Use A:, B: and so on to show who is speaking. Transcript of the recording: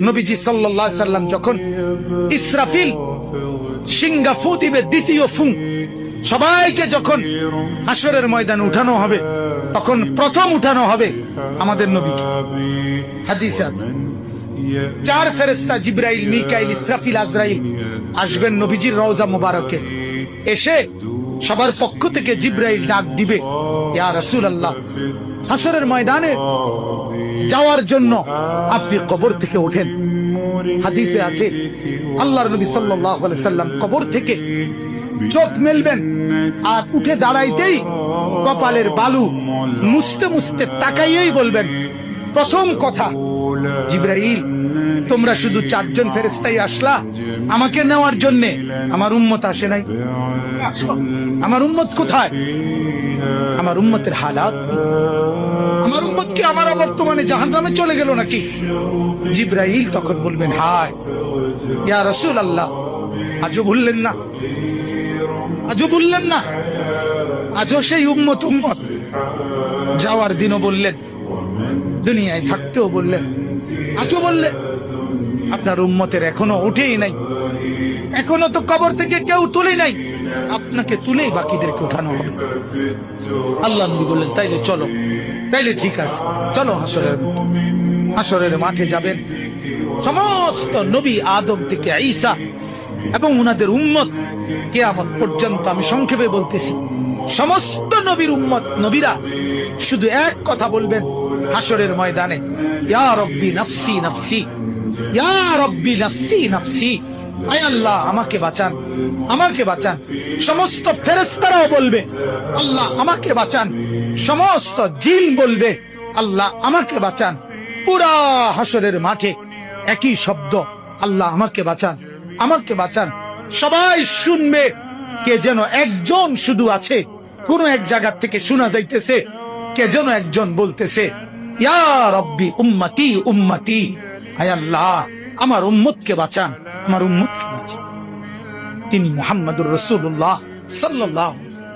A: নবীজি সাল্লাল্লাহু আলাইহি সাল্লাম যখন ইসরাফিল সিংহা ফু দিবে, দ্বিতীয় ফু, সবাইকে যখন হাসরের ময়দানে উঠানো হবে, তখন প্রথম উঠানো হবে আমাদের নবীকে। হাদিসে আছে 4 ফেরেশতা জিবরাইল, মিকাইল, ইসরাফিল, আজরাইল আসবেন নবীজির রওজা মুবারকে। এসে সবার পক্ষ থেকে জিবরাইল ডাক দিবে, ইয়া রাসূলুল্লাহ, হাসরের ময়দানে যাওয়ার জন্য আপনি কবর থেকে ওঠেন। হাদিসে আছে আল্লাহর নবী সাল্লাল্লাহু আলাইহি সাল্লাম কবর থেকে চোখ মেলবেন, আর উঠে দাঁড়াইতেই কপালের বালু মুছতে মুছতে তাকাইয়েই বলবেন প্রথম কথা, জিবরাইল, তোমরা শুধু 4 জন ফেরেশতাই আসলা আমাকে নেওয়ার জন্যে, আমার উম্মত আসে নাই। আমার উম্মত কোথায়? আমার উম্মতের হালাত, আমার উম্মত কি আমার বর্তমানে জাহান্নামে চলে গেল নাকি? জিবরাইল তখন বলবেন, হায় ইয়া রাসূলুল্লাহ, আজও বললেন না, আজও বললেন না, আজও সেই উম্মত যাওয়ার দিনও বললেন, দুনিয়ায় থাকতেও বললেন, আজও বললেন। আপনার উম্মতের এখনো উঠেই নাই, এখনো তো কবর থেকে কেউ তুলে নাই, আপনাকে তুলেই বাকিদেরকে উঠানো হবে। আল্লাহ নবী বললেন, তাইলে চলো, তাইলে ঠিক আছে, চলো হাসরের মাঠে যাবেন। সমস্ত নবী আদম থেকে ঈসা এবং উনাদের উম্মত কিয়ামত পর্যন্ত, আমি সংক্ষেপে বলতেছি, সমস্ত নবীর উম্মত, নবীরা শুধু এক কথা বলবেন হাসরের ময়দানে, ইয়া রব্বি নাফসি নাফসি, ইয়া রব্বি নাফসি নাফসি, আয় আল্লাহ আমাকে বাঁচান, আমাকে বাঁচান। সমস্ত ফেরেশতারাও বলবে, আল্লাহ আমাকে বাঁচান। সমস্ত জিন বলবে, আল্লাহ আমাকে বাঁচান। পুরা হাসরের মাঠে একই শব্দ, আল্লাহ আমাকে বাঁচান, আমাকে বাঁচান। সবাই শুনবে, কে যেন একজন শুধু আছে, কোন এক জায়গা থেকে শোনা যাইতেছে, কে যেন একজন বলতেছে, ইয়া রব্বি উম্মতি উম্মতি, আয় আল্লাহ আমার উম্মতকে বাঁচান, আমার উম্মতকে বাঁচান। তিনি মুহাম্মদুর রাসূলুল্লাহ সাল্লাল্লাহু আলাইহি ওয়াসাল্লাম।